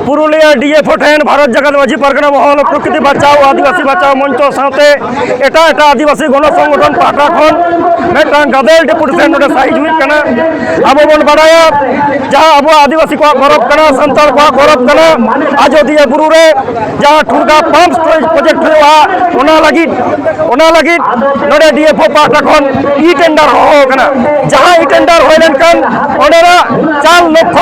Purulia DFO ठेन Bharat जगत माझी परगना महल प्रकृति बचाओ आदिवासी बचाओ मंच साथे एटा आदिवासी गण संगठन पाटा खन मेटांग गादेल डेपुटेशन नोडे साइज हुई कना अब बन बड़ाया जहां अब आदिवासी को गौरव कना संताल को गौरव कना अयोध्या बुरु रे जहां ठुरगा पंप स्टोरेज प्रोजेक्ट हुआ ओना लगी नोडे डीएफओ पाटा खन ई टेंडर हो कना जहां ई टेंडर होलन कन ओडेरा 4 लक्ष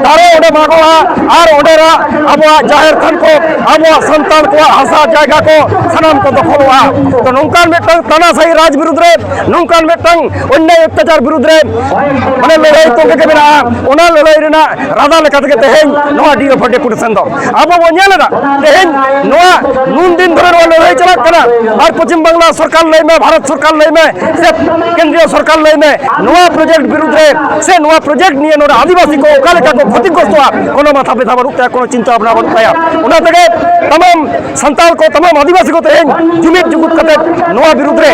दारे ओडे मागोआ और ओडेरा अब जाहिर थान को अब संतान को हसा जायगा को सनाम को दखलवा तो नौकान मेटंग तानाशाही राज विरुद्ध रे नौकान मेटंग अन्याय अत्याचार विरुद्ध रे माने लड़ाई तो के बिना ओना लड़ाई रेना राधा लेखा के तेहेन नोआ डीएफओ डेपुटेशन दो अब वनेला तेहेन नोआ नून दिन धरे लड़ाई चला कना और पश्चिम बांग्ला सरकार लई में भारत सरकार लई में से केंद्रीय सरकार लई में नोआ प्रोजेक्ट विरुद्ध रे से नोआ प्रोजेक्ट निये नोडा आदिवासी को ओका लेखा को क्षतिग्रस्त कोनो माथा पे था बरुता कोनो चिंता भावना बरुताया उना तके तमाम संताल को तमाम आदिवासी को तेहेन जुमित जुगुत कते नोआ विरुद्ध रे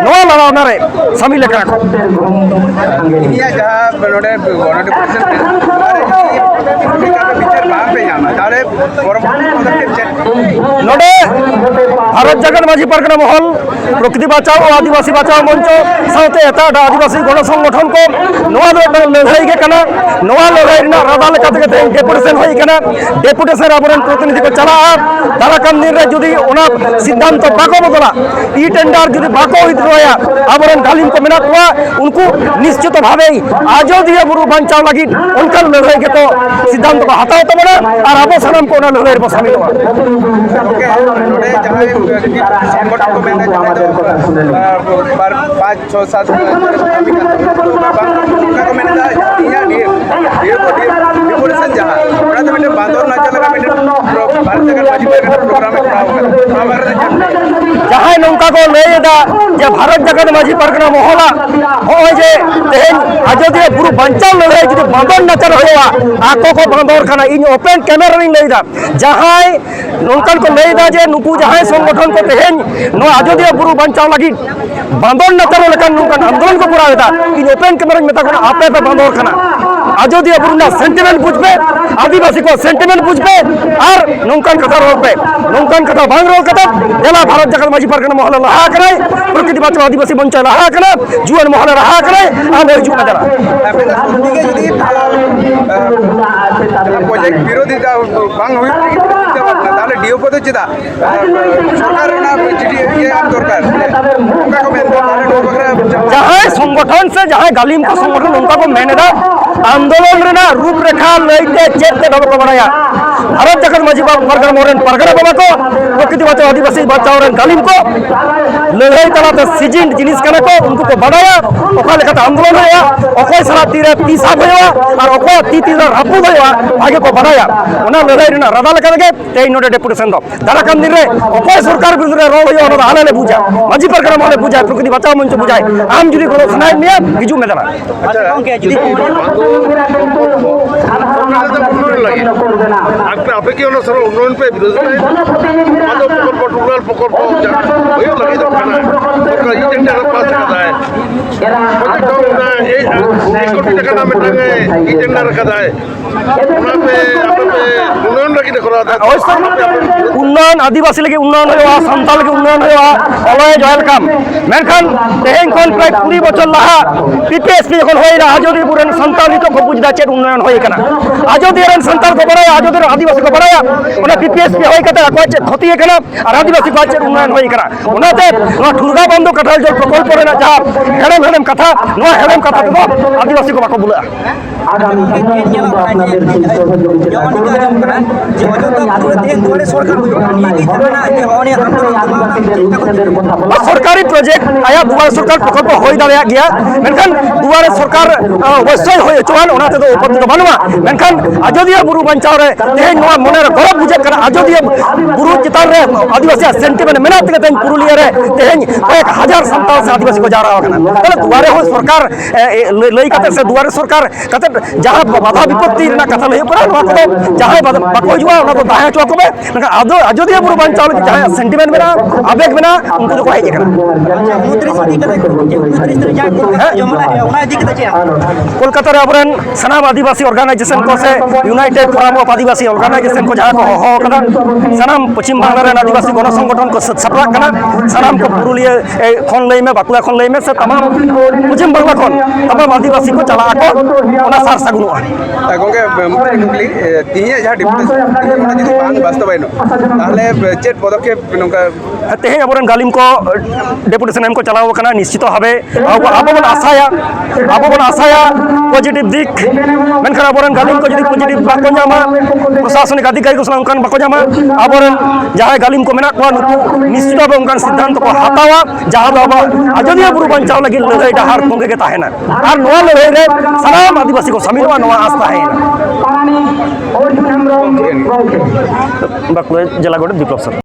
नोआ लड़ाना रे शामिल लेकर को इंडिया जहां नोडे गणोटे पर्सन विचार बाहर पे जाना तारे नोडे भारत जगत माझी परगना महल प्रकृति बचाओ आदिवासी बचाओ मंच साथे एटा आदिवासी गण संगठन को नोआ लड़ाई के कना नोआ लड़ाई ना राधा लेखा के डेपुटेशन होई कना डेपुटेशन आबरन प्रतिनिधि को चला दाराकाम दिन रे जुदी ओना सिद्धांत बाको बदला ई टेंडर जुदी बाको हितरोया आबरन गालिम को मेना कोआ उनको निश्चित भावे अयोध्या बुरु बचाव लगी उनका लड़ाई के तो सिद्धांत को हटाओ तो बना और अब सनम को ना लड़ाई में शामिल हुआ नोडे जहां संगठन को मैंने जहां 5 6 7 को मैंने डेपुटेशन जहां तो मैंने बांदर ना चला मैंने भारत जगत माझी परगना प्रोग्राम जहां नौका को लेदा जे भारत जगत माझी परगना मोहला हो जे तेन अयोध्या बुरु बंचाव लड़ाई जदि बांदर ना चल होवा आको को बांदर खाना इन ओपन कैमरा रिंग लेदा जहां नौका को लेदा जे नुकु जहां संगठन को तेन नो अयोध्या बुरु बंचाव लगी बांदर ना चलो लेकिन नौका आंदोलन को पूरा होता इन ओपन कैमरा में तक आपे पे बांदर खाना अयोध्या बुरु ना सेंटिमेंट बुझबे आदिवासी को सेंटिमेंट बुझबे और नौकान कथा रोल पे नौकान कथा भांग रोल कथा एला भारत जगत माझी परगना महल रहा करे प्रकृति बचाओ आदिवासी बंचा रहा करे जुवन महल रहा करे आम जुवन जरा प्रोजेक्ट विरोधी बांग हुई ताले डीओपो तो चिदा सरकार ना चिठी ये आम दरकार उनका को मेन जहां संगठन से जहां गालिम का संगठन उनका को मेनेदा आंदोलन रेना रूपरेखा लईते चेते डबल को बनाया भारत जगत माझी परगना मोरन परगना बाबा को प्रकृति बचाओ आदिवासी बचाओ रन गालिम को लड़ाई तलाते सीजन जिनिस कने को उनको को बढ़ाया ओका लेखा आंदोलन होया ओकोय सरा तीरे तीसा होया और ओको तीतीरा रापु होया आगे को बढ़ाया ओना लड़ाई रेना राधा लेखा के ते नोडे डेपुटेशन दो दाराकाम दिन रे ओकोय सरकार विरुद्ध रे रोल होया ओना आले बुझा माझी परगना मोले बुझा प्रकृति बचाओ मंच बुझाय आम जुदी को सुनाय निया हिजु में देना अच्छा ओके जुदी আপনি কি অনুসারে উন্নয়ন পে বিরোধী মাদক প্রকল্প টুরাল প্রকল্প ওই লাগে তো খানা সরকার এই টেন্ডার পাস করা है এই কোটি টাকা নামে টাঙে এই টেন্ডার রাখা যায় ওনা पे উন্নয়ন লাগি করা উন্নয়ন আদিবাসী লাগি উন্নয়ন হওয়া সান্তাল লাগি উন্নয়ন হওয়া অলয় ওয়েলকাম মেনখান তেহেন কোন প্রায় 20 বছর লাহা পিপিএসপি যখন হই না আজোদি পুরান সান্তালিত को बुझदा चेर उन्नयन होई कना आजोदी रन संताल को बढ़ाया आजोदी आदिवासी को बढ़ाया ओना पीपीएसपी होई कते को क्षति कना और आदिवासी को चेर उन्नयन होई कना ओनाते ठुरगा बंदो कठल जो प्रकल्प रे ना जहां हेडम कथा नो हेडम कथा तो आदिवासी को बाको बुला आगामी सरकारी प्रोजेक्ट आया दुआर सरकार प्रकल्प होई दाया गया मेनखान दुआर सरकार वैसे होय चोन ओनाते तो उपलब्ध बनवा मेनखान अयोध्या बुरु बंचाव रे तेहेन नोआ मने रे गौरव बुझे कर अयोध्या बुरु चितान रे आदिवासी ᱱᱟᱥᱮ ᱥᱮᱱᱴᱤᱢᱮন্ᱴ ᱢᱮᱱᱟᱜ ᱛᱮᱜᱮ ᱛᱮᱦᱮᱧ ᱯᱩᱨᱩᱞᱤᱭᱟᱹ ᱨᱮ ᱛᱮᱦᱮᱧ ᱠᱚয়েক ᱦᱟᱡᱟর ᱥᱟᱱᱛᱟᱲ ᱥᱮ ᱟᱹᱫᱤᱵᱟᱹᱥᱤ ᱠᱚ ᱡᱟᱣᱨᱟ ᱟᱠᱟᱱᱟ ᱛᱟᱦᱚᱞᱮ ᱫᱩᱣᱟᱨᱮ ᱦᱚᱸ ᱥᱚᱨᱠᱟর ᱞᱟᱹᱭ ᱠᱟᱛᱮ ᱥᱮ ᱫᱩᱣᱟᱨᱮ ᱥᱚᱨᱠᱟর ᱠᱟᱛᱮ ᱡᱟᱦᱟᱸ ᱵᱟধᱟ ᱵᱤᱯᱚত্তি ᱨᱮᱱᱟᱜ ᱠᱟᱛᱷᱟ ᱞᱟᱹᱭ ᱦᱩᱭᱩᱜ ᱠᱟᱱᱟ ᱱᱚᱣᱟ ᱠᱚᱫᱚ ᱡᱟᱦᱟᱸᱭ ᱵᱟᱠᱚ ᱦᱤᱡᱩᱜᱼᱟ ᱚᱱᱟ ᱫᱚ ᱛᱟᱦᱮᱸ ᱦᱚᱪᱚ ᱟᱠᱚ ᱢᱮ ᱢᱮᱱᱠᱷᱟᱱ ᱟᱡᱚᱫᱤᱭᱟᱹ ᱵᱩᱨᱩ ᱵᱟᱧᱪᱟᱣ ᱞᱟᱹᱜᱤᱫ ᱡᱟᱦᱟᱸᱭᱟᱜ ᱥᱮᱱᱴᱤᱢᱮন্ট ᱢᱮᱱᱟᱜᱼᱟ ᱟᱵᱮᱜ ᱢᱮᱱᱟᱜᱼᱟ ᱩᱱᱠᱩ ᱫᱚᱠᱚ ᱦᱮᱡ ᱟᱠᱟᱱᱟ কলকাতা রে আবরেন সানাম আদিবাসী অর্গানাইজেশন কো সে united forum of Adivasi organisation কো যাহা কো হো কানা সানাম পশ্চিম বাংলা রে আদিবাসী গণ সংগঠন কো সাপড়াক কানা সানাম কো পুরুলিয়া খন লইমে বাকুড়া খন লইমে সে तमाम পশ্চিম বাংলা খন तमाम আদিবাসী কো চালা আকো ওনা সার সাগুনুआ গঙ্গে মুখ্য কুকলি তিহিয়া যাহা ডিপুটেশন ওনা যদি বাং বাস্তবায়ন তাহলে চেট পদক্ষেপ নঙ্কা তেহেñ আবরেন গালিম কো ডেপুটেশন এম কো চালাও কানা নিশ্চিত হবে আবো বন আশায়া পজিটিভ দিক মেনখান আবরেন গালিম কো যদি পজিটিভ বাকো ñama প্রশাসনিক আধিকারিক কো সংকান বাকো ñama আবরেন যাহাই গালিম কো মেনা কো নিশ্চিত হবে উনকান সিদ্ধান্ত কো হাতাওয়া যাহা দো আবো আজদিয়া বুরু বাঞ্চাও লাগি লড়াই ডাহার তঙ্গে গে তাহেনা আর নোয়া লড়াই রে সানাম আদিবাসী কো সামিলवा নোয়া আস তাহেনা বাকুড়া জেলা গড় বিপ্লব স্যার